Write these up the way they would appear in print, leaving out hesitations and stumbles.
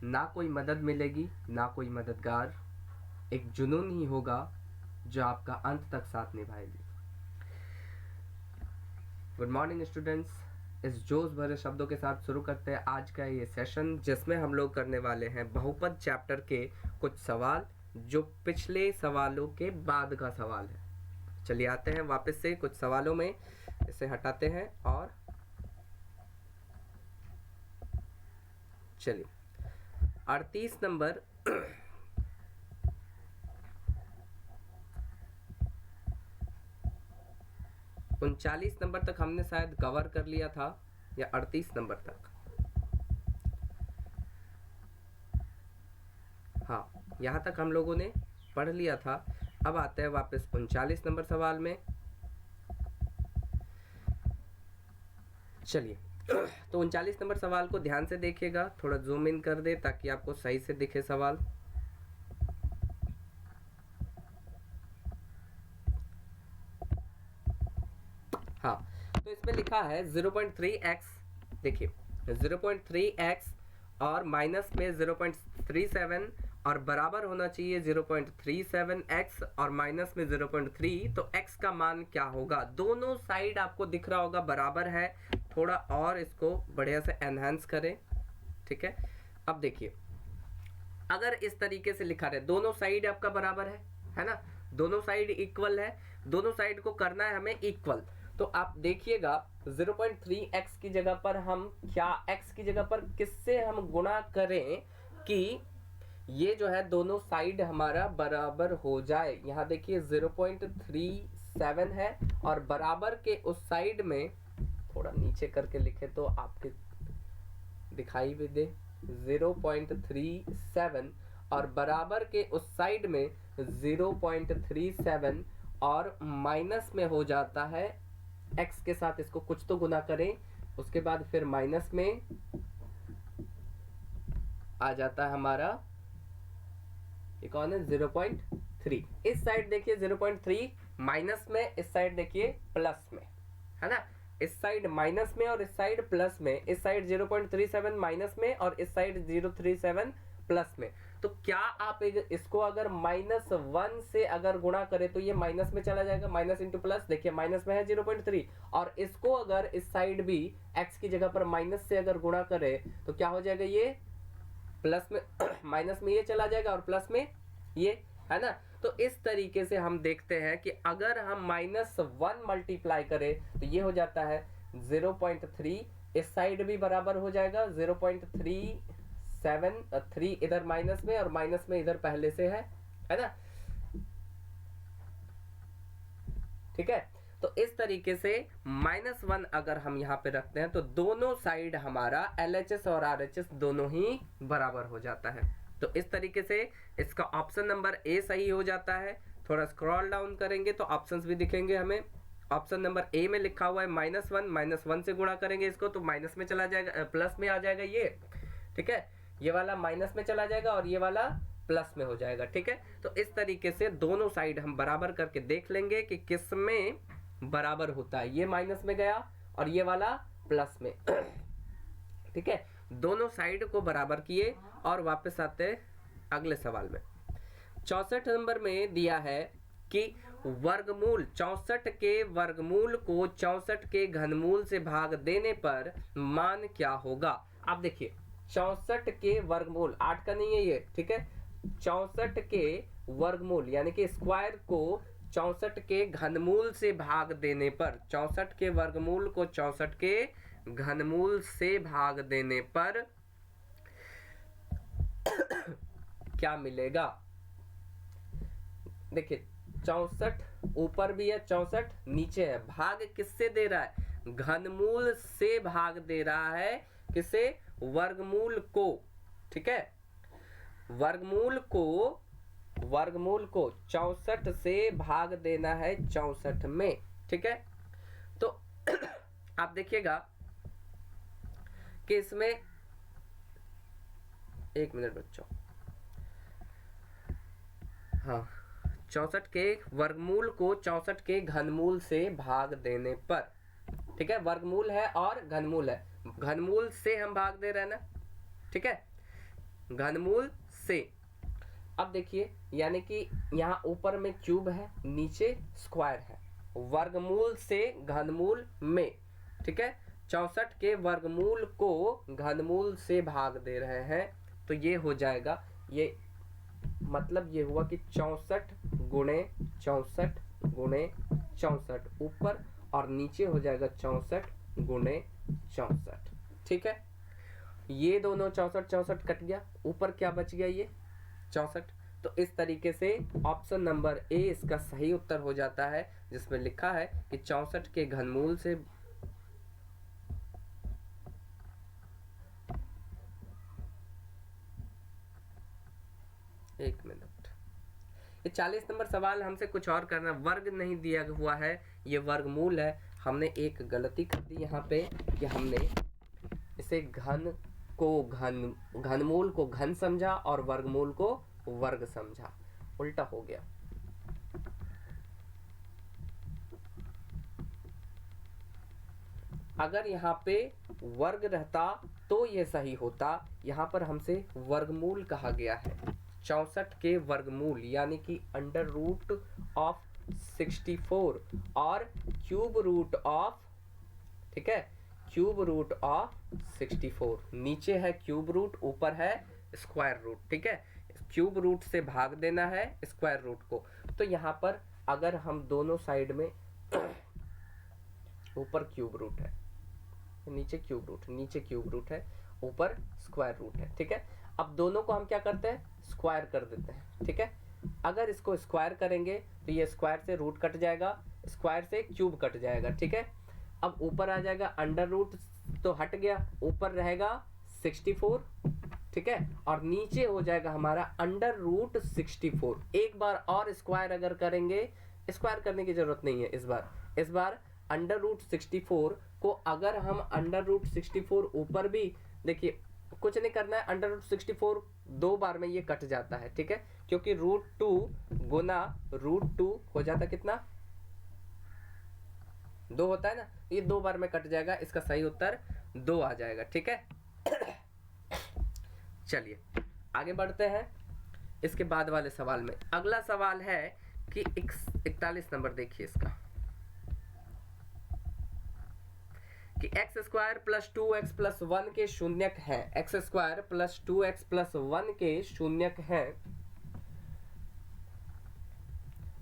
ना कोई मदद मिलेगी ना कोई मददगार, एक जुनून ही होगा जो आपका अंत तक साथ निभाएगी। गुड मॉर्निंग स्टूडेंट्स, इस जोश भरे शब्दों के साथ शुरू करते हैं आज का ये सेशन, जिसमें हम लोग करने वाले हैं बहुपद चैप्टर के कुछ सवाल जो पिछले सवालों के बाद का सवाल है। चलिए आते हैं वापस से कुछ सवालों में, इसे हटाते हैं और चलिए 38 नंबर 39 नंबर तक हमने शायद कवर कर लिया था, या 38 नंबर तक, हाँ यहाँ तक हम लोगों ने पढ़ लिया था। अब आते हैं वापस 39 नंबर सवाल में। चलिए तो 39 नंबर सवाल को ध्यान से देखिएगा, थोड़ा जूम इन कर दे ताकि आपको सही से दिखे सवाल। हाँ, तो इसमें लिखा है 0.3x, देखिए 0.3x और माइनस में 0.37 और बराबर होना चाहिए 0.37x और माइनस में 0.3, तो x का मान क्या होगा? दोनों साइड आपको दिख रहा होगा बराबर है, थोड़ा और इसको बढ़िया से एनहांस करें, ठीक है। अब देखिए अगर इस तरीके से लिखा रहे दोनों साइड आपका बराबर है ना, दोनों साइड इक्वल है, दोनों साइड को करना है हमें इक्वल, तो आप देखिएगा 0.3x की जगह पर हम क्या, x की जगह पर किससे हम गुणा करें कि ये जो है दोनों साइड हमारा बराबर हो जाए। यहाँ देखिए 0.37 है और बराबर के उस साइड में, थोड़ा नीचे करके लिखे तो आपके दिखाई भी दे, 0.37 और बराबर के उस साइड में 0.37 और माइनस में हो जाता है x के साथ, इसको कुछ तो गुना करें, उसके बाद फिर माइनस में आ जाता है हमारा, ये कौन है 0.3। इस साइड देखिए 0.3 माइनस में, इस साइड देखिए प्लस में, है ना, इस साइड माइनस में और इस साइड प्लस में, इस साइड 0.37 माइनस में और इस साइड 0.37 प्लस में। तो क्या आप इसको अगर -1 से अगर गुणा करें तो ये माइनस में चला जाएगा, माइनस इंटू प्लस, देखिए माइनस में है 0.3, और इसको अगर इस साइड भी x की जगह पर माइनस से अगर गुणा करें तो क्या हो जाएगा, ये प्लस में माइनस में ये चला जाएगा और प्लस में ये, है ना। तो इस तरीके से हम देखते हैं कि अगर हम -1 मल्टीप्लाई करें तो ये हो जाता है 0.3, इस साइड भी बराबर हो जाएगा 0.37, इधर माइनस में और माइनस में इधर पहले से है ना, ठीक है। तो इस तरीके से -1 अगर हम यहाँ पे रखते हैं तो दोनों साइड हमारा LHS और RHS दोनों ही बराबर हो जाता है। तो इस तरीके से इसका ऑप्शन नंबर ए सही हो जाता है। थोड़ा स्क्रॉल डाउन करेंगे तो ऑप्शंस भी दिखेंगे हमें। ऑप्शन नंबर ए में लिखा हुआ है -1 से गुणा करेंगे इसको तो माइनस में चला जाएगा, प्लस में आ जाएगा ये, ठीक है, ये वाला माइनस में चला जाएगा और ये वाला प्लस में हो जाएगा, ठीक है। तो इस तरीके से दोनों साइड हम बराबर करके देख लेंगे कि किस में बराबर होता है, ये माइनस में गया और ये वाला प्लस में ठीक है। दोनों साइड को बराबर किए और वापस आते अगले सवाल में। 64 नंबर में दिया है कि वर्गमूल 64 के वर्गमूल को 64 के घनमूल से भाग देने पर मान क्या होगा। आप देखिए 64 के वर्गमूल, 8 का नहीं है ये, ठीक है, 64 के वर्गमूल यानी कि स्क्वायर को 64 के घनमूल से भाग देने पर, 64 के वर्गमूल को 64 के घनमूल से भाग देने पर क्या मिलेगा। देखिए 64 ऊपर भी है, 64 नीचे है, भाग किससे दे रहा है, घनमूल से भाग दे रहा है, किसे, वर्गमूल को, ठीक है, वर्गमूल को 64 से भाग देना है 64 में, ठीक है। तो आप देखिएगा कि इसमें, एक मिनट बच्चों, हाँ, 64 के वर्गमूल को 64 के घनमूल से भाग देने पर, ठीक है, वर्गमूल है और घनमूल है, घनमूल से हम भाग दे रहे हैं ना, ठीक है। घनमूल से। अब देखिए, यानी कि यहाँ ऊपर में क्यूब है, नीचे स्क्वायर है, वर्गमूल से घनमूल में, ठीक है। 64 के वर्गमूल को घनमूल से भाग दे रहे हैं, तो ये हो जाएगा, ये मतलब ये हुआ कि 64 गुणे 64 गुणे 64, ऊपर और नीचे हो जाएगा 64 गुणे 64, ठीक है। ये दोनों 64 64 कट गया, ऊपर क्या बच गया, ये 64। तो इस तरीके से ऑप्शन नंबर ए इसका सही उत्तर हो जाता है, जिसमें लिखा है कि 64 के घनमूल से एक मिनट, ये 40 नंबर सवाल हमसे कुछ और करना, वर्ग नहीं दिया हुआ है, ये वर्गमूल है। हमने एक गलती कर दी यहाँ पे कि हमने इसे घनमूल को घन समझा और वर्गमूल को वर्ग समझा, उल्टा हो गया। अगर यहाँ पे वर्ग रहता तो ये सही होता, यहाँ पर हमसे वर्गमूल कहा गया है। 64 के वर्गमूल यानी कि अंडर रूट ऑफ 64 और क्यूब रूट ऑफ, ठीक है, क्यूब रूट ऑफ 64। नीचे है क्यूब रूट, ऊपर है स्क्वायर रूट, ठीक है। क्यूब रूट से भाग देना है स्क्वायर रूट को। तो यहाँ पर अगर हम दोनों साइड में ऊपर क्यूब रूट है, नीचे क्यूब रूट है, ऊपर स्क्वायर रूट है, ठीक है। अब दोनों को हम क्या करते हैं, स्क्वायर कर देते हैं, ठीक है। अगर इसको स्क्वायर करेंगे तो ये स्क्वायर से रूट कट जाएगा, स्क्वायर से क्यूब कट जाएगा, ठीक है। अब ऊपर आ जाएगा अंडर रूट, तो हट गया, ऊपर रहेगा 64, ठीक है, और नीचे हो जाएगा हमारा अंडर रूट 64। एक बार और स्क्वायर अगर करेंगे, स्क्वायर करने की जरूरत नहीं है इस बार अंडर रूट 64 को अगर हम अंडर रूट 64 ऊपर भी, देखिए कुछ नहीं करना है, अंडर रूट 64 दो बार में ये कट जाता है, ठीक है, क्योंकि रूट 2 गुना रूट 2 हो जाता कितना, 2 होता है ना, ये दो बार में कट जाएगा, इसका सही उत्तर 2 आ जाएगा, ठीक है। चलिए आगे बढ़ते हैं इसके बाद वाले सवाल में। अगला सवाल है कि 41 नंबर देखिए इसका, कि x square plus 2x plus 1 के शून्यक है, x square plus 2x plus 1 के शून्यक है,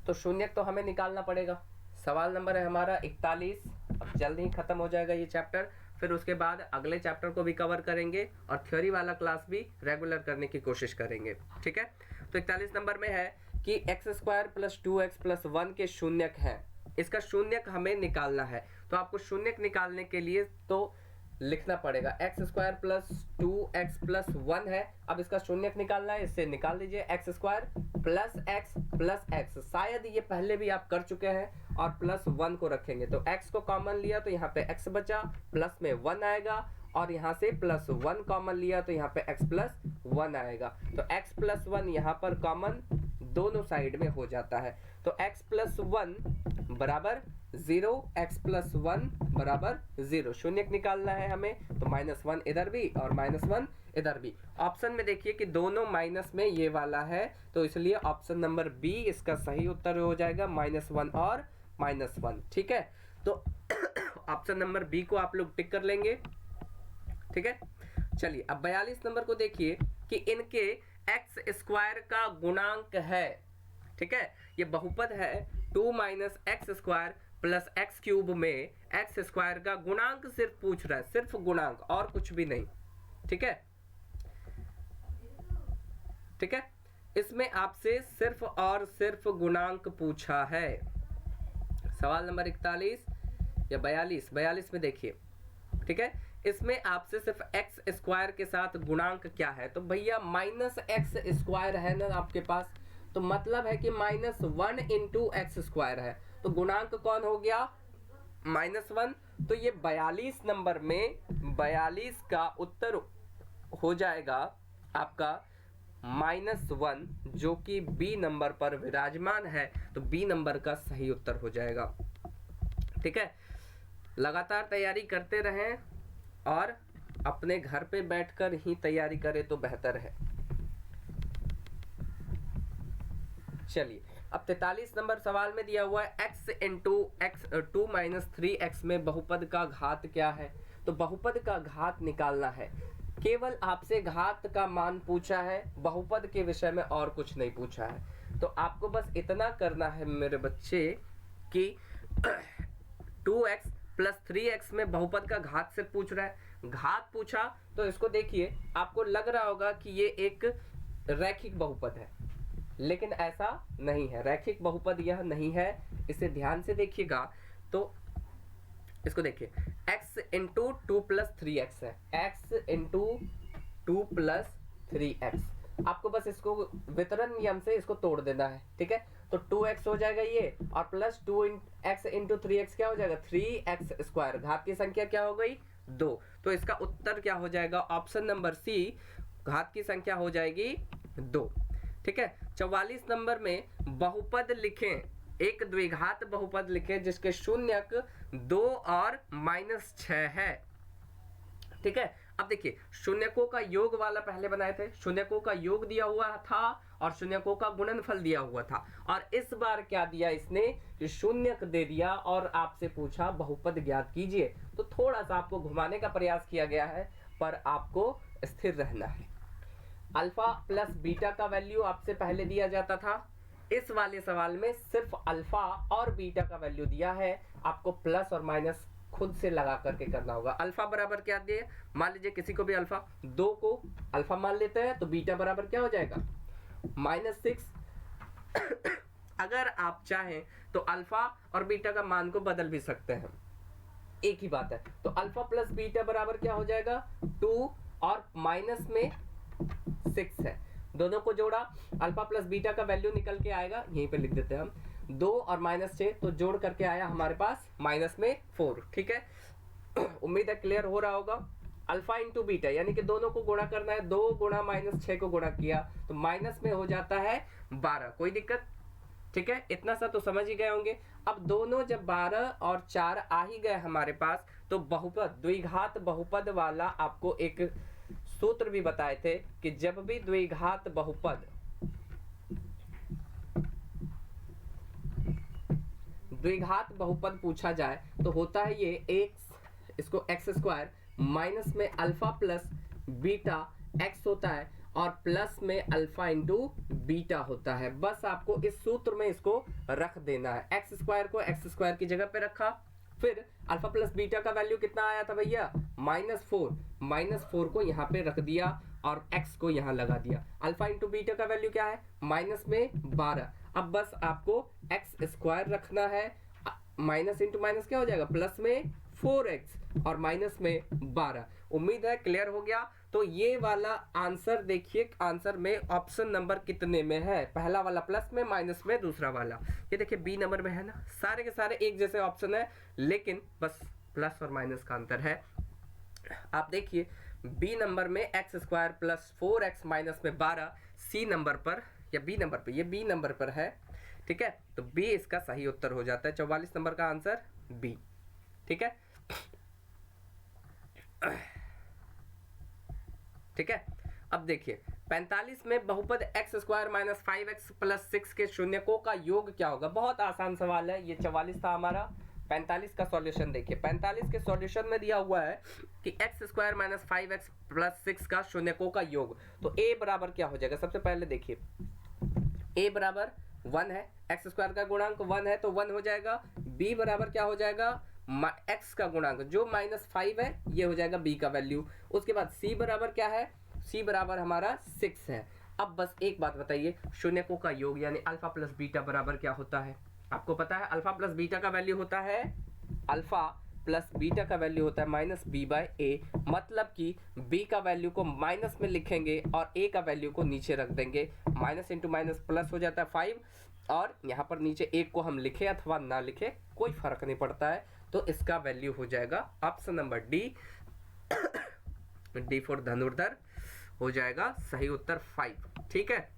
तो शून्यक तो हमें निकालना पड़ेगा। सवाल नंबर है हमारा 41। अब जल्द ही खत्म हो जाएगा ये चैप्टर, फिर उसके बाद अगले चैप्टर को भी कवर करेंगे और थ्योरी वाला क्लास भी रेगुलर करने की कोशिश करेंगे, ठीक है। तो 41 नंबर में है कि x square plus 2x plus 1 के शून्यक है, इसका शून्यक हमें निकालना है। तो आपको शून्यक निकालने के लिए तो लिखना पड़ेगा x square plus 2x plus 1 है, अब इसका शून्यक निकालना है, इससे निकाल दीजिए एक्स स्क्वायर प्लस x। शायद ये पहले भी आप कर चुके हैं और प्लस 1 को रखेंगे, तो x को कॉमन लिया तो यहाँ पे x बचा, प्लस में 1 आएगा, और यहाँ से प्लस 1 कॉमन लिया तो यहाँ पे x प्लस 1 आएगा। तो x प्लस 1 यहाँ पर कॉमन दोनों साइड में हो जाता है, तो x प्लस 1 बराबर 0, x प्लस 1 बराबर 0। शून्यक निकालना है हमें, तो -1 इधर भी और -1 इधर भी। ऑप्शन में देखिए कि दोनों माइनस में ये वाला है, तो इसलिए ऑप्शन नंबर बी इसका सही उत्तर हो जाएगा, -1 और -1, ठीक है। तो ऑप्शन नंबर बी को आप लोग टिक कर लेंगे, ठीक है। चलिए अब 42 नंबर को देखिए कि इनके एक्स स्क्वायर का गुणांक है, ठीक है, ये बहुपद है 2 minus x square plus x cube में एक्स स्क्वायर का गुणांक सिर्फ पूछ रहा है, सिर्फ गुणांक और कुछ भी नहीं, ठीक है, ठीक है। इसमें आपसे सिर्फ और सिर्फ गुणांक पूछा है। सवाल नंबर 41 या 42 में देखिए, ठीक है, इसमें आपसे सिर्फ एक्स स्क्वायर के साथ गुणांक क्या है, तो भैया माइनस एक्स स्क्वायर है ना आपके पास, तो मतलब है कि -1 इंटू एक्स स्क्वायर है, तो गुणांक कौन हो गया, -1। तो ये 42 नंबर में 42 का उत्तर हो जाएगा आपका -1, जो कि बी नंबर पर विराजमान है, तो बी नंबर का सही उत्तर हो जाएगा, ठीक है। लगातार तैयारी करते रहें और अपने घर पे बैठकर ही तैयारी करें तो बेहतर है। चलिए अब 43 नंबर सवाल में दिया हुआ है x into x 2 minus 3x में बहुपद का घात क्या है। तो बहुपद का घात निकालना है, केवल आपसे घात का मान पूछा है, बहुपद के विषय में और कुछ नहीं पूछा है। तो आपको बस इतना करना है मेरे बच्चे कि 2x प्लस 3x में बहुपद का घात से पूछ रहा है। घात पूछा तो इसको देखिए, आपको लग रहा होगा कि ये एक रैखिक बहुपद है, लेकिन ऐसा नहीं है, रैखिक बहुपद यह नहीं है। इसे ध्यान से देखिएगा तो इसको देखिए, x इंटू 2 प्लस 3x है, x इंटू 2 प्लस 3x। आपको बस इसको वितरण नियम से इसको तोड़ देना है, ठीक है। तो 2x हो जाएगा ये, और प्लस 2x इंटू 3x क्या हो जाएगा 3x स्क्वायर। घात की संख्या क्या हो गई 2। तो इसका उत्तर क्या हो जाएगा ऑप्शन नंबर सी, घात की संख्या हो जाएगी 2, ठीक है। 44 नंबर में बहुपद लिखें, एक द्विघात बहुपद लिखें जिसके शून्यक 2 और -6 है, ठीक है। अब देखिए शून्यकों का योग वाला पहले बनाए थे, शून्यकों का योग दिया हुआ था और शून्यकों का गुणनफल दिया हुआ था, और इस बार क्या दिया इसने कि शून्यक दे दिया और आपसे पूछा बहुपद ज्ञात कीजिए। तो थोड़ा सा आपको घुमाने का प्रयास किया गया है, पर आपको स्थिर रहना है। अल्फा प्लस बीटा का वैल्यू आपसे पहले दिया जाता था, इस वाले सवाल में सिर्फ अल्फा और बीटा का वैल्यू दिया है, आपको प्लस और माइनस खुद से लगा करके करना होगा। अल्फा बराबर क्या दिए, मान लीजिए किसी को भी अल्फा 2 को अल्फा मान लेते हैं, तो बीटा बराबर क्या हो जाएगा -6। अगर आप चाहें तो अल्फा और बीटा का मान को बदल भी सकते हैं, एक ही बात है। तो अल्फा प्लस बीटा बराबर क्या हो जाएगा 2 और माइनस में 6 है, दोनों को जोड़ा, अल्फा प्लस बीटा का वैल्यू निकल के आएगा, यहीं पे लिख देते हैं हम 2 और -6, तो जोड़ करके आया हमारे पास -4, ठीक है। उम्मीद है क्लियर हो रहा होगा। अल्फा इंटू बीटा यानी कि दोनों को गुणा करना है, 2 गुणा -6 को गुणा किया तो माइनस में हो जाता है 12, कोई दिक्कत, ठीक है। इतना सा तो समझ ही गए होंगे। अब दोनों जब 12 और 4 आ ही गए हमारे पास, तो बहुपद द्विघात बहुपद वाला आपको एक सूत्र भी बताए थे कि जब भी द्विघात बहुपद पूछा जाए तो होता है ये x, इसको x स्क्वायर माइनस में अल्फा प्लस बीटा x होता है और प्लस में अल्फा इंटू बीटा होता है। बस आपको इस सूत्र में इसको रख देना है, एक्स स्क्वायर को एक्स स्क्वायर की जगह पे रखा, फिर अल्फा प्लस बीटा का वैल्यू कितना आया था भैया -4 को यहाँ पे रख दिया और x को यहाँ लगा दिया। अल्फा इंटू बीटा का वैल्यू क्या है -12। अब बस आपको x स्क्वायर रखना है, माइनस इंटू माइनस क्या हो जाएगा प्लस में 4x और माइनस में 12। उम्मीद है क्लियर हो गया। तो ये वाला आंसर देखिए, आंसर में ऑप्शन नंबर कितने में है, पहला वाला प्लस में, माइनस में दूसरा वाला, ये देखिए बी नंबर में है ना। सारे के सारे एक जैसे ऑप्शन है, लेकिन बस प्लस और माइनस का अंतर है। आप देखिए बी नंबर में x square plus 4x minus में 12, सी नंबर पर या बी नंबर पर, ये बी नंबर पर है, ठीक है। तो बी इसका सही उत्तर हो जाता है, 44 नंबर का आंसर बी, ठीक है, ठीक है। अब देखिए 45 में बहुपद x square minus 5x plus 6 के शून्यकों का योग क्या होगा। बहुत आसान सवाल है, ये 44 था हमारा। 45 का सॉल्यूशन देखिए, 45 के सॉल्यूशन में दिया हुआ है कि x square minus 5x plus 6 का शून्यकों का योग। तो a बराबर क्या हो जाएगा, सबसे पहले देखिए a बराबर 1 है, एक्स स्क्वायर का गुणांक 1 है तो 1 हो जाएगा। b बराबर क्या हो जाएगा x का गुणांक जो -5 है, ये हो जाएगा b का वैल्यू। उसके बाद c बराबर क्या है, c बराबर हमारा 6 है। अब बस एक बात बताइए, शून्यकों का योग यानी अल्फा प्लस बीटा बराबर क्या होता है, आपको पता है अल्फा प्लस बीटा का वैल्यू होता है, अल्फा प्लस बीटा का वैल्यू होता है -b/a, मतलब कि b का वैल्यू को माइनस में लिखेंगे और a का वैल्यू को नीचे रख देंगे। माइनस इंटू माइनस प्लस हो जाता है 5, और यहाँ पर नीचे 1 को हम लिखे अथवा ना लिखे कोई फर्क नहीं पड़ता है। तो इसका वैल्यू हो जाएगा option number D, D for धनुर्धर हो जाएगा सही उत्तर 5, ठीक है।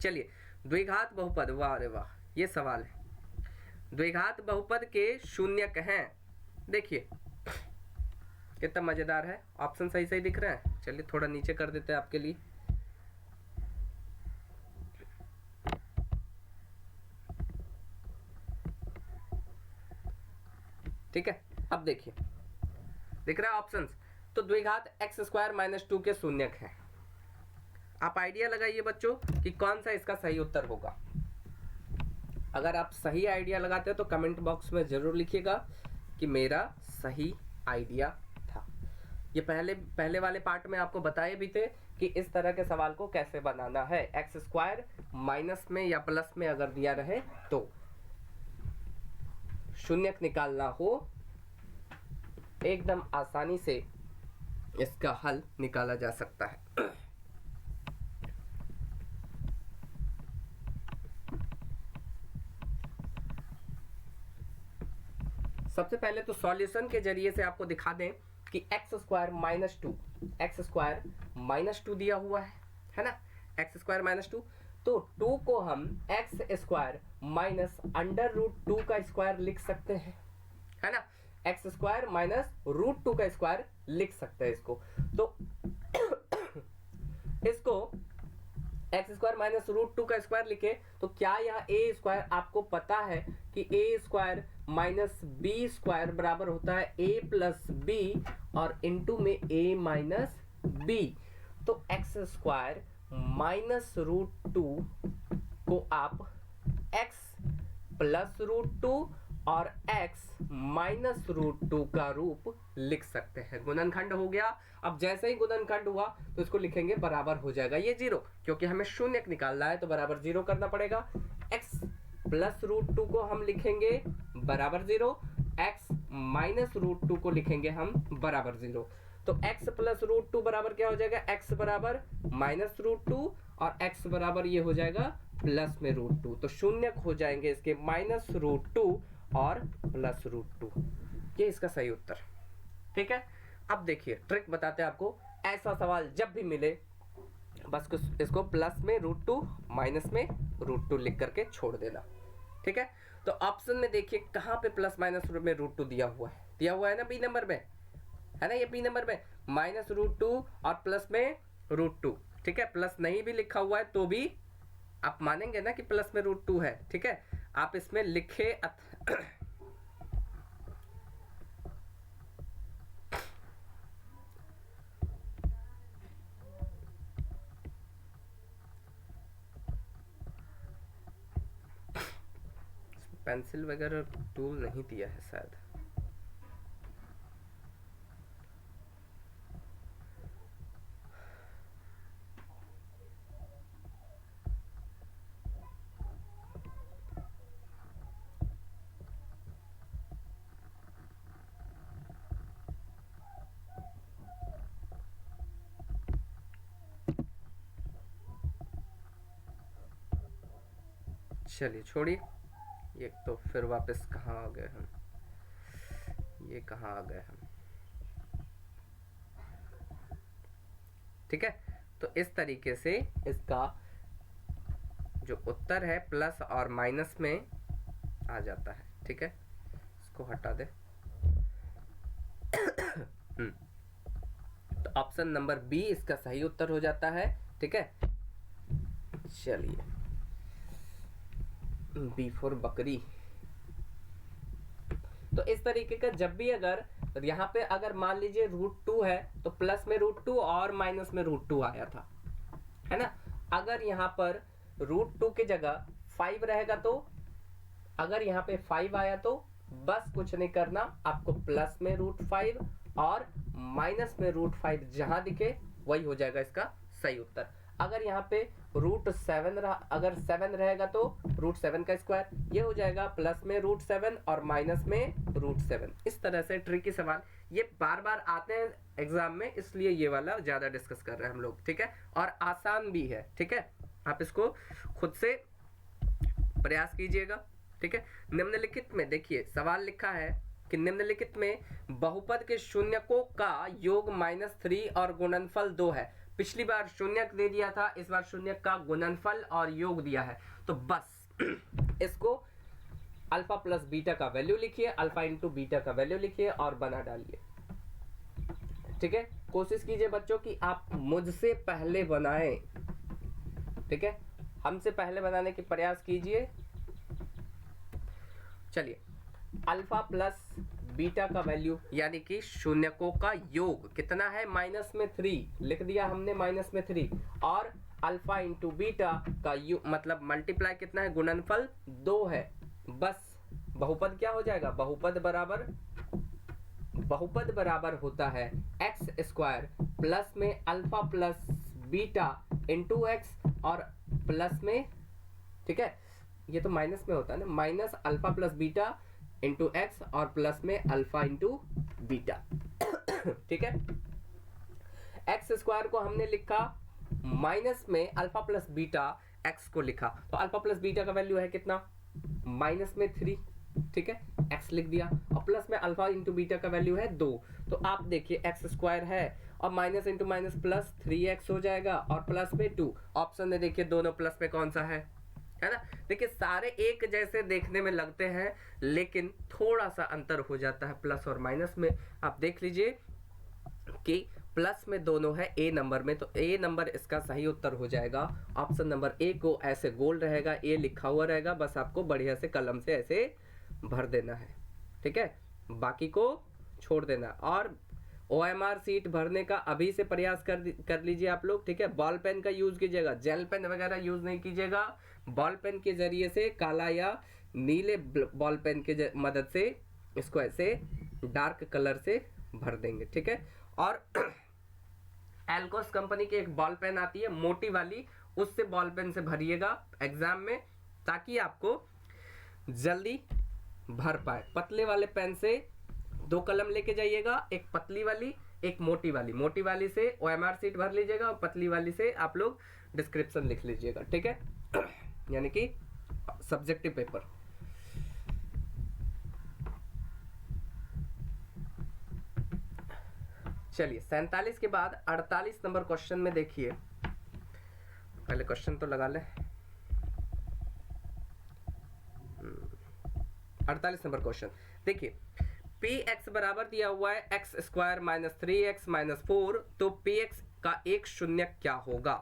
चलिए द्विघात बहुपद, वाह रे वाह, ये सवाल है। द्विघात बहुपद के शून्यक हैं, देखिए कितना मजेदार है, ऑप्शन सही सही दिख रहे हैं। चलिए थोड़ा नीचे कर देते हैं आपके लिए। ठीक है, अब देखिए दिख रहा है ऑप्शंस, तो द्विघात x स्क्वायर माइनस 2 के शून्यक है। आप आइडिया लगाइए बच्चों कि कौन सा इसका सही उत्तर होगा। अगर आप सही आइडिया लगाते हो तो कमेंट बॉक्स में जरूर लिखिएगा कि मेरा सही आइडिया था। ये पहले वाले पार्ट में आपको बताए भी थे कि इस तरह के सवाल को कैसे बनाना है। एक्स स्क्वायर माइनस में या प्लस में अगर दिया रहे तो शून्यक निकालना हो, एकदम आसानी से इसका हल निकाला जा सकता है। सबसे पहले तो सॉल्यूशन के जरिए से आपको दिखा दें कि एक्स स्क्वायर माइनस 2 दिया हुआ है ना, एक्स स्क्वायर माइनस 2, तो 2 को हम x square minus under root 2 का स्क्वायर लिख सकते हैं, है ना, एक्स स्क्वायर माइनस रूट 2 का स्क्वायर लिख सकते हैं इसको। तो इसको एक्स स्क्वायर माइनस रूट 2 का स्क्वायर लिखे तो क्या यहाँ ए स्क्वायर, आपको पता है कि ए स्क्वायर माइनस बी स्क्वायर बराबर होता है ए प्लस बी और इनटू में ए माइनस बी। तो एक्स स्क्वायर माइनस रूट 2 को आप एक्स प्लस रूट 2 और x माइनस रूट 2 का रूप लिख सकते हैं। गुणनखंड हो गया। अब जैसे ही गुणनखंड हुआ तो इसको लिखेंगे बराबर हो जाएगा ये 0, क्योंकि हमें शून्यक निकालना है तो बराबर 0 करना पड़ेगा। x प्लस रूट 2 को हम लिखेंगे बराबर 0, x माइनस रूट 2 को लिखेंगे हम बराबर 0। तो x प्लस रूट 2 बराबर क्या हो जाएगा, x बराबर माइनस रूट 2 और x बराबर ये हो जाएगा प्लस में रूट 2। तो शून्यक हो जाएंगे इसके माइनस रूट 2 और प्लस रूट 2, ये इसका सही उत्तर। ठीक है, अब देखिए ट्रिक बताते हैं आपको। ऐसा सवाल जब भी मिले बस इसको प्लस में रूट 2 माइनस में रूट 2 लिख करके छोड़ देना। ठीक है, तो ऑप्शन में देखिए कहाँ पे प्लस माइनस में रूट 2 दिया हुआ है ना, बी नंबर में है ना, ये बी नंबर में माइनस रूट 2 और प्लस में रूट 2। ठीक है, प्लस नहीं भी लिखा हुआ है तो भी आप मानेंगे ना कि प्लस में रूट 2 है। ठीक है, आप इसमें लिखे पेंसिल वगैरह टूल नहीं दिया है शायद। चलिए छोड़िए, ये तो फिर वापस कहाँ आ गए हम, ये कहाँ आ गए हम। ठीक है, तो इस तरीके से इसका जो उत्तर है प्लस और माइनस में आ जाता है। ठीक है, इसको हटा दे। तो ऑप्शन नंबर बी इसका सही उत्तर हो जाता है। ठीक है, चलिए बी फॉर बकरी। तो इस तरीके का जब भी अगर यहाँ पे अगर मान लीजिए रूट 2 है तो प्लस में रूट 2 और माइनस में रूट 2 आया था, है ना। अगर यहाँ पर रूट 2 की जगह 5 रहेगा तो अगर यहाँ पे 5 आया तो बस कुछ नहीं करना, आपको प्लस में रूट 5 और माइनस में रूट 5 जहां दिखे वही हो जाएगा इसका सही उत्तर। अगर यहाँ पे रूट 7 अगर 7 रहेगा तो रूट 7 का स्क्वायर, ये हो जाएगा प्लस में रूट 7 और माइनस में रूट 7। इस तरह से ट्रिकी सवाल ये बार बार आते हैं एग्जाम में, इसलिए ये वाला ज्यादा डिस्कस कर रहे हैं हम लोग। ठीक है, और आसान भी है। ठीक है, आप इसको खुद से प्रयास कीजिएगा। ठीक है, निम्नलिखित में देखिए सवाल लिखा है कि निम्नलिखित में बहुपद के शून्यकों का योग -3 और गुणनफल 2 है। पिछली बार शून्यक दे दिया था, इस बार शून्यक का गुणनफल और योग दिया है। तो बस इसको अल्फा प्लस बीटा का वैल्यू लिखिए, अल्फा इंटू बीटा का वैल्यू लिखिए और बना डालिए। ठीक है, कोशिश कीजिए बच्चों कि आप मुझसे पहले बनाएं। ठीक है, हमसे पहले बनाने की प्रयास कीजिए। चलिए अल्फा प्लस बीटा का वैल्यू यानी कि शून्यकों का योग कितना है, माइनस में 3 लिख दिया हमने, माइनस में 3, और अल्फा इंटू बीटा का यू मतलब मल्टीप्लाई कितना है, गुणनफल 2 है। बस बहुपद क्या हो जाएगा, बहुपद बराबर होता है एक्स स्क्वायर प्लस में alpha plus beta into x और प्लस में, ठीक है, ये तो माइनस में होता है ना, minus alpha plus beta into x और प्लस में अल्फा इंटू बीटा। ठीक है, एक्स स्क्वायर को हमने लिखा, माइनस में अल्फा प्लस बीटा एक्स को लिखा, तो अल्फा प्लस बीटा का वैल्यू है कितना, माइनस में 3, ठीक है, एक्स लिख दिया, और प्लस में अल्फा इंटू बीटा का वैल्यू है 2। तो आप देखिए एक्स स्क्वायर है और minus into minus plus 3x हो जाएगा और प्लस में 2। ऑप्शन में देखिए दोनों प्लस में कौन सा है ना। देखिए सारे एक जैसे देखने में लगते हैं लेकिन थोड़ा सा अंतर हो जाता है प्लस और माइनस में। आप देख लीजिए कि प्लस में दोनों है ए नंबर में, तो ए नंबर इसका सही उत्तर हो जाएगा। ऑप्शन नंबर ए को ऐसे गोल रहेगा, ए लिखा हुआ रहेगा, बस आपको बढ़िया से कलम से ऐसे भर देना है, ठीक है, बाकी को छोड़ देना। और OMR सीट भरने का अभी से प्रयास कर लीजिए आप लोग, ठीक है। बॉल पेन का यूज कीजिएगा, जेल पेन वगैरह यूज नहीं कीजिएगा। बॉल पेन के जरिए से, काला या नीले बॉल पेन के मदद से इसको ऐसे डार्क कलर से भर देंगे, ठीक है। और एल्कोस कंपनी की एक बॉल पेन आती है मोटी वाली, उससे बॉल पेन से भरिएगा एग्जाम में, ताकि आपको जल्दी भर पाए। पतले वाले पेन से 2 कलम लेके जाइएगा, एक पतली वाली एक मोटी वाली। मोटी वाली से OMR सीट भर लीजिएगा और पतली वाली से आप लोग डिस्क्रिप्शन लिख लीजिएगा, ठीक है, यानी कि सब्जेक्टिव पेपर। चलिए 47 के बाद 48 नंबर क्वेश्चन में देखिए, पहले क्वेश्चन तो लगा ले। 48 नंबर क्वेश्चन देखिए, पी एक्स बराबर दिया हुआ है x square minus 3x minus 4, तो पी एक्स का एक शून्यक क्या होगा।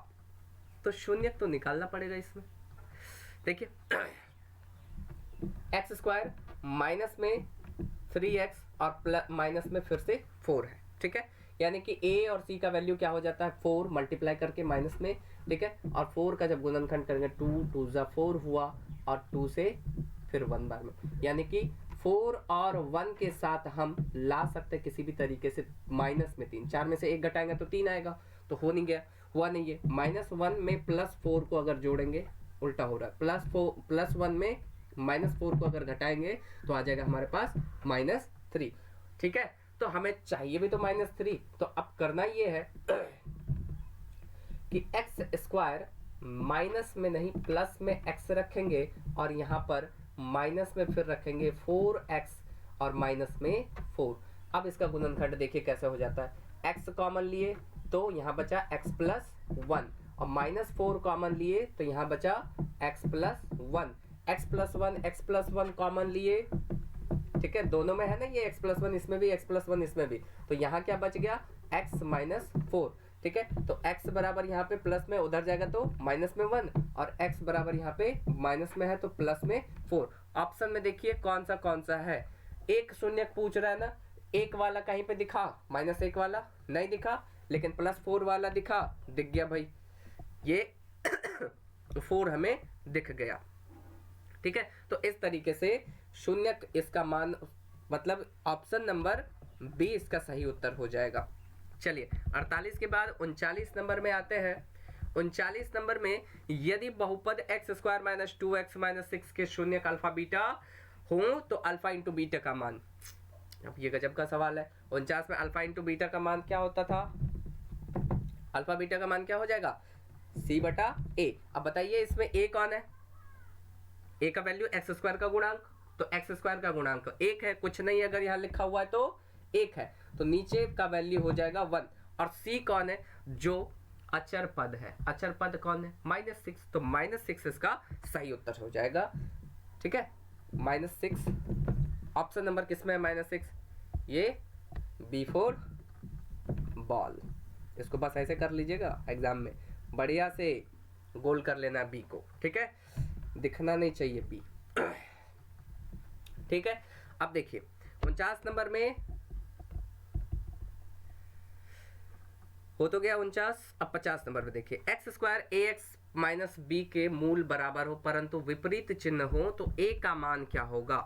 तो शून्यक तो निकालना पड़ेगा इसमें। देखिए एक्स स्क्वायर माइनस में 3x और प्लस माइनस में फिर से 4 है, ठीक है, यानी कि a और c का वैल्यू क्या हो जाता है 4 मल्टीप्लाई करके माइनस में, ठीक है, और 4 का जब गुणनखंड करेंगे 2 2 जा 4 हुआ और 2 से फिर 1 बार में, यानी कि 4 और 1 के साथ हम ला सकते किसी भी तरीके से माइनस में 3। 4 में से 1 घटाएंगे तो 3 आएगा, तो हो नहीं गया, हुआ नहीं है। -1 में +4 को अगर जोड़ेंगे, उल्टा हो रहा है, +1 में -4 को अगर घटाएंगे तो आ जाएगा हमारे पास -3, ठीक है। तो हमें चाहिए भी तो -3, तो अब करना ये है कि एक्स स्क्वायर माइनस में नहीं प्लस में x रखेंगे और यहाँ पर माइनस में फिर रखेंगे 4x और माइनस में 4। अब इसका गुणनखंड देखिए कैसे हो जाता है, x कॉमन लिए तो यहाँ बचा x प्लस 1 और -4 कॉमन लिए तो यहाँ बचा x plus 1, x plus 1 x plus 1 common लिए, ठीक है, दोनों में है ना ये x प्लस 1 इसमें भी, x प्लस 1 इसमें भी, तो यहाँ क्या बच गया x माइनस 4, ठीक है। तो x बराबर यहाँ पे प्लस में उधर जाएगा तो माइनस में 1 और x बराबर यहाँ पे माइनस में है तो प्लस में 4। ऑप्शन में देखिए कौन सा है, एक शून्यक पूछ रहा है ना, एक वाला कहीं पे दिखा, -1 वाला नहीं दिखा, लेकिन +4 वाला दिखा, दिख गया भाई, ये 4 हमें दिख गया, ठीक है। तो इस तरीके से शून्यक इसका मान, मतलब ऑप्शन नंबर बी इसका सही उत्तर हो जाएगा। चलिए 48 के बाद 39 नंबर में आते हैं। 39 नंबर में यदि बहुपद x square minus 2x minus 6 के शून्यक अल्फा बीटा हो तो अल्फा इंटू बीटा का मान। अब ये गजब का सवाल है। 49 में अल्फा इंटू बीटा का मान क्या होता था, अल्फा बीटा का मान क्या हो जाएगा c/a। अब बताइए इसमें a कौन है, a का वैल्यू एक्स स्क्वायर का गुणांक, तो एक्स स्क्वायर का गुणांक 1 है, कुछ नहीं अगर यहाँ लिखा हुआ है तो 1 है, तो नीचे का वैल्यू हो जाएगा 1। और c कौन है, जो अचर पद है, अचर पद कौन है -6, तो -6 इसका सही उत्तर हो जाएगा, ठीक है, -6। ऑप्शन नंबर किसमें है -6, ये B4 बॉल। इसको बस ऐसे कर लीजिएगा एग्जाम में, बढ़िया से गोल कर लेना बी को, ठीक है, दिखना नहीं चाहिए बी, ठीक है। अब देखिए 49 नंबर में हो तो गया 49। अब 50 नंबर में देखिए, एक्स स्क्वायर ए एक्स माइनस बी के मूल बराबर हो परंतु विपरीत चिन्ह हो तो ए का मान क्या होगा।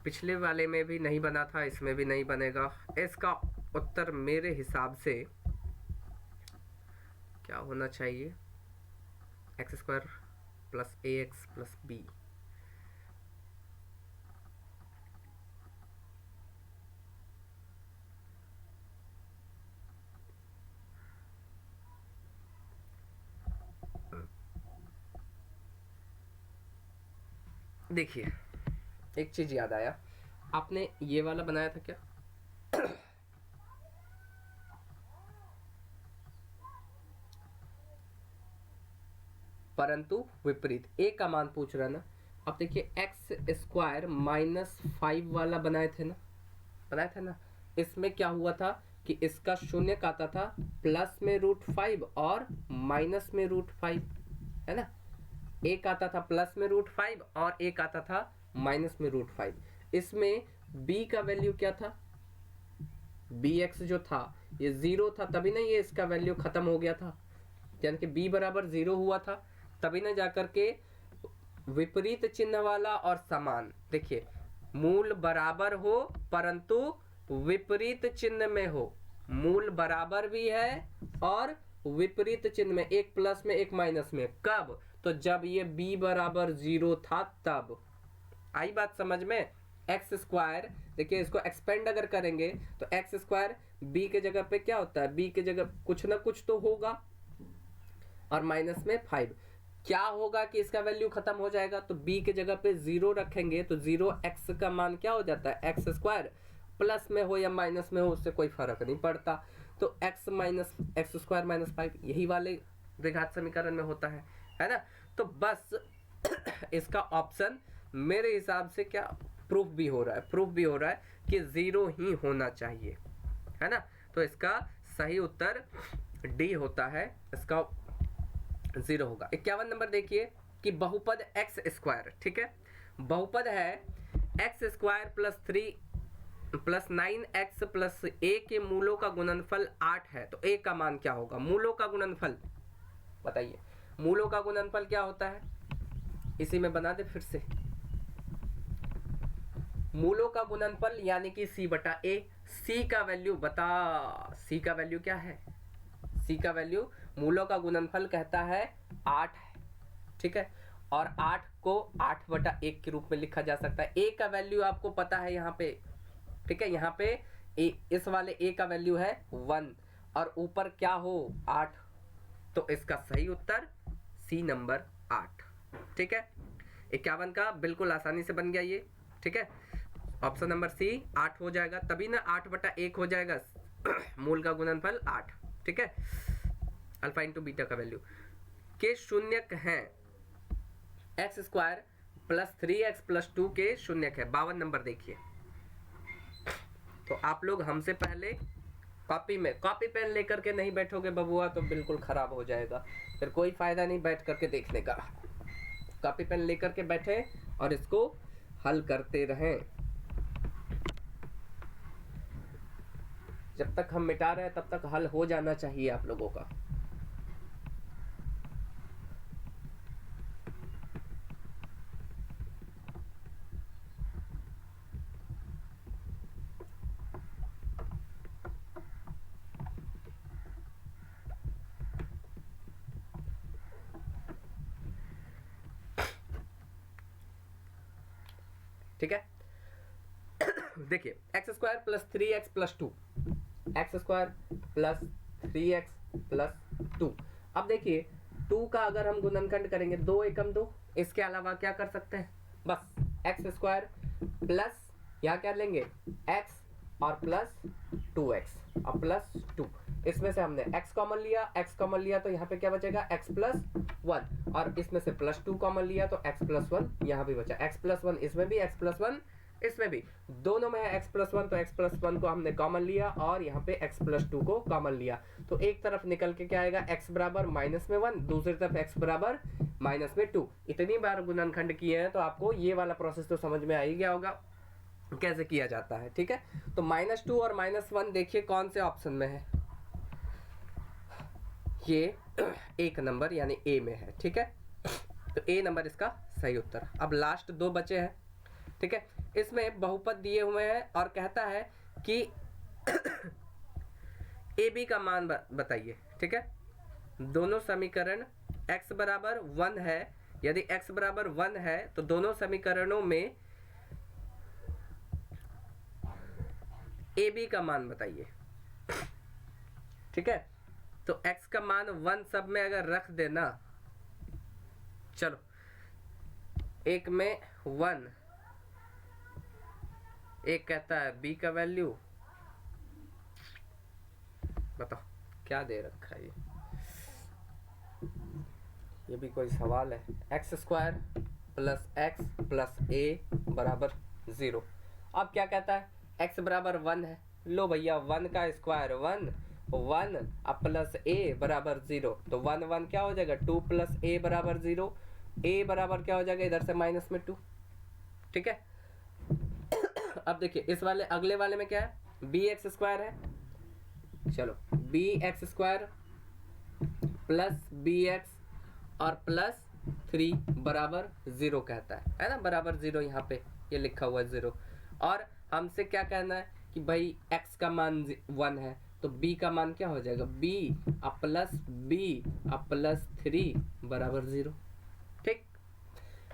पिछले वाले में भी नहीं बना था, इसमें भी नहीं बनेगा। इसका उत्तर मेरे हिसाब से क्या होना चाहिए, एक्स स्क्वायर प्लस ए एक्स प्लस बी। देखिए एक चीज याद आया, आपने ये वाला बनाया था क्या? परंतु विपरीत, ए का मान पूछ रहा ना। अब देखिए एक्स स्क्वायर माइनस 5 वाला बनाए थे ना, बनाया था ना। इसमें क्या हुआ था कि इसका शून्य आता था प्लस में √5 और माइनस में √5, है ना। एक आता था प्लस में √5 और एक आता था माइनस में √5। इसमें b का वैल्यू क्या था, bx जो था ये 0 था, तभी ना ये इसका वैल्यू खत्म हो गया था, यानी कि b बराबर 0 हुआ था, तभी ना जाकर के विपरीत चिन्ह वाला और समान। देखिए मूल बराबर हो परंतु विपरीत चिन्ह में हो, मूल बराबर भी है और विपरीत चिन्ह में, एक प्लस में एक माइनस में। कब? तो जब ये b बराबर 0 था तब। आई बात समझ में? एक्स स्क्वायर, देखिए इसको एक्सपेंड अगर करेंगे तो एक्स स्क्वायर b के जगह पे क्या होता है, b के जगह कुछ ना कुछ तो होगा और माइनस में 5। क्या होगा कि इसका वैल्यू खत्म हो जाएगा, तो b के जगह पे 0 रखेंगे तो 0 x का मान क्या हो जाता है, एक्स स्क्वायर। प्लस में हो या माइनस में हो उससे कोई फर्क नहीं पड़ता, तो x minus x square minus 5 यही वाले द्विघात समीकरण में होता है ना। तो बस इसका ऑप्शन मेरे हिसाब से क्या प्रूफ भी हो रहा है कि 0 ही होना चाहिए, है ना। तो इसका सही उत्तर डी होता है, इसका 0 होगा। 51 नंबर देखिए कि बहुपद एक्स स्क्वायर, ठीक है, बहुपद है x square plus 3 plus 9x plus A के मूलों का गुणनफल 8 है, तो ए का मान क्या होगा। मूलों का गुणनफल बताइए, मूलों का गुणनफल क्या होता है, इसी में बना दे फिर से। मूलों का गुणनफल यानी कि c बटा a। c का वैल्यू बता, c का वैल्यू क्या है, c का वैल्यू मूलों का गुणनफल कहता है 8 है, ठीक है। और 8 को 8 बटा 1 के रूप में लिखा जा सकता है। a का वैल्यू आपको पता है यहाँ पे, ठीक है, यहाँ पे a, इस वाले a का वैल्यू है 1 और ऊपर क्या हो 8, तो इसका सही उत्तर सी नंबर 8, ठीक है। 51 का बिल्कुल आसानी से बन गया ये, ठीक है। ऑप्शन नंबर सी 8 हो जाएगा, तभी ना 8 बटा 1 हो जाएगा, मूल का गुणनफल 8, ठीक है। अल्फा इंटू बीटा का वैल्यू के शून्यक हैं, x square plus 3x plus 2 के शून्यक है। 52 नंबर देखिए, तो आप लोग हमसे पहले कॉपी पेन लेकर के नहीं बैठोगे बबुआ तो बिल्कुल खराब हो जाएगा, फिर कोई फायदा नहीं बैठ करके देखने का। कॉपी पेन लेकर के बैठे और इसको हल करते रहें। जब तक हम मिटा रहे हैं तब तक हल हो जाना चाहिए आप लोगों का। ठीक है, देखिए x square plus 3x plus 2, x square plus 3x plus 2। अब देखिए 2 का अगर हम गुणनखंड करेंगे 2 एकम 2, इसके अलावा क्या कर सकते हैं, बस एक्स स्क्वायर प्लस यहाँ क्या लेंगे x और प्लस 2x और प्लस 2। इसमें से हमने x कॉमन लिया तो यहाँ पे क्या बचेगा x प्लस 1 और इसमें से प्लस 2 कॉमन लिया तो x प्लस 1 यहाँ भी बचा, x प्लस 1 इसमें भी, x प्लस 1 इसमें भी, दोनों में है x प्लस 1 तो x प्लस 1 को हमने कॉमन लिया और यहाँ पे x प्लस 2 को कॉमन लिया, तो एक तरफ निकल के क्या आएगा x बराबर माइनस में 1, दूसरी तरफ x बराबर माइनस में 2। इतनी बार गुणनखंड किए हैं तो आपको ये वाला प्रोसेस तो समझ में आ ही गया होगा। कैसे किया जाता है, ठीक है। तो -2 और -1 देखिए कौन से ऑप्शन में है, ये 1 नंबर यानी ए में है, ठीक है। तो ए नंबर इसका सही उत्तर। अब लास्ट 2 बचे हैं, ठीक है। इसमें बहुपद दिए हुए हैं और कहता है कि ए बी का मान बताइए, ठीक है। दोनों समीकरण x बराबर 1 है, यदि x बराबर 1 है तो दोनों समीकरणों में ए बी का मान बताइए, ठीक है। तो x का मान 1 सब में अगर रख देना, चलो एक में 1, एक कहता है b का वैल्यू, बताओ क्या दे रखा है ये भी कोई सवाल है। x² प्लस एक्स प्लस ए बराबर 0। अब क्या कहता है, x बराबर 1 है, लो भैया 1 का स्क्वायर 1 अब प्लस a बराबर 0, तो 1 1 क्या हो जाएगा 2 प्लस a बराबर 0, a बराबर क्या हो जाएगा इधर से माइनस में 2, ठीक है। अब देखिए इस वाले अगले वाले में क्या है, bx² है, चलो bx² प्लस bx और प्लस 3 बराबर 0 कहता है ना, बराबर 0, यहाँ पे ये लिखा हुआ है 0। और हमसे क्या कहना है कि भाई x का मान 1 है, तो b का मान क्या हो जाएगा, b प्लस 3 बराबर 0, ठीक।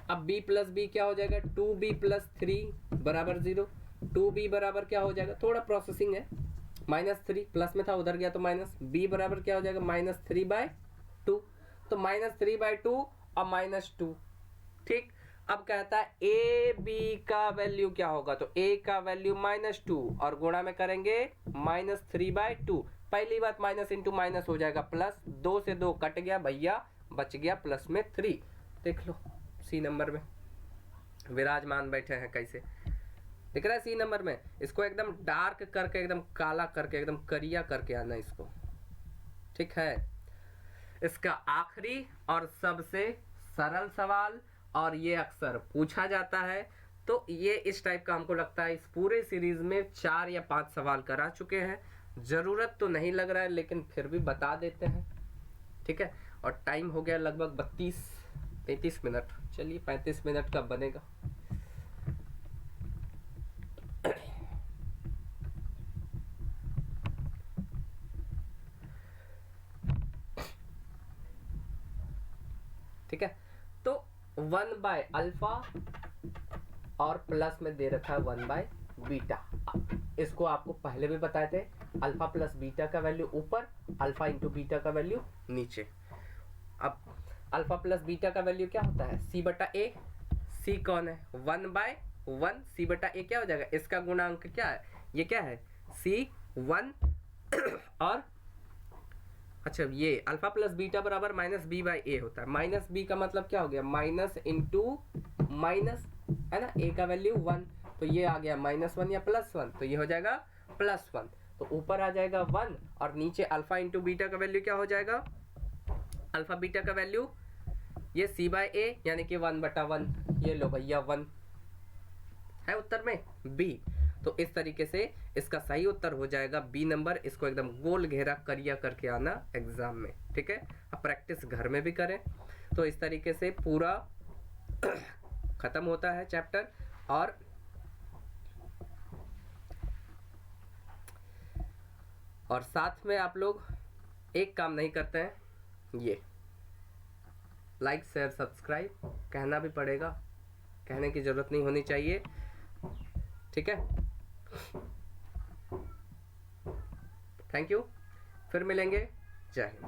अब b प्लस b क्या हो जाएगा, 2b प्लस 3 बराबर 0। 2b बराबर क्या हो जाएगा, थोड़ा प्रोसेसिंग है, -3 प्लस में था उधर गया तो माइनस, b बराबर क्या हो जाएगा -3/2, तो -3/2 और -2, ठीक। अब कहता है ए बी का वैल्यू क्या होगा, तो a का वैल्यू -2 और गुणा में करेंगे -3/2। पहली बात माइनस इंटू माइनस हो जाएगा प्लस, 2 से 2 कट गया भैया, बच गया प्लस में 3। देख लो सी नंबर में विराजमान बैठे हैं, कैसे दिख रहा है सी नंबर में। इसको एकदम डार्क करके, एकदम काला करके, एकदम करिया करके आना इसको, ठीक है। इसका आखिरी और सबसे सरल सवाल, और ये अक्सर पूछा जाता है, तो ये इस टाइप का हमको लगता है इस पूरे सीरीज में 4 या 5 सवाल करा चुके हैं। जरूरत तो नहीं लग रहा है लेकिन फिर भी बता देते हैं, ठीक है। और टाइम हो गया लगभग 32-33 मिनट, चलिए 35 मिनट का बनेगा। ठीक है, तो 1/अल्फा और प्लस में दे रखा है 1/बीटा। इसको आपको पहले भी बताए थे, अल्फा प्लस बीटा का वैल्यू ऊपर, अल्फा इंटू बीटा का वैल्यू नीचे। अब अल्फा प्लस बीटा का वैल्यू क्या होता है, c/a। c कौन है, 1/1, c/a क्या हो जाएगा, इसका गुणांक क्या है, ये क्या है c1 और अच्छा ये अल्फा प्लस बीटा बराबर -b/a होता है। माइनस b का मतलब क्या हो गया, माइनस इंटू माइनस, है ना, a का वैल्यू 1, तो ये आ गया -1 या +1, तो ये हो जाएगा +1, तो ऊपर आ जाएगा 1 और नीचे अल्फा इंटू बीटा का वैल्यू क्या हो जाएगा, अल्फा बीटा का वैल्यू ये c/a यानी कि 1/1, ये लो भैया 1 है उत्तर में b। तो इस तरीके से इसका सही उत्तर हो जाएगा बी नंबर। इसको एकदम गोल घेरा करिया करके आना एग्जाम में, ठीक है। अब प्रैक्टिस घर में भी करें। तो इस तरीके से पूरा खत्म होता है चैप्टर। और साथ में आप लोग एक काम नहीं करते हैं, ये लाइक शेयर सब्सक्राइब कहना भी पड़ेगा, कहने की जरूरत नहीं होनी चाहिए, ठीक है। थैंक यू, फिर मिलेंगे, जय हिंद।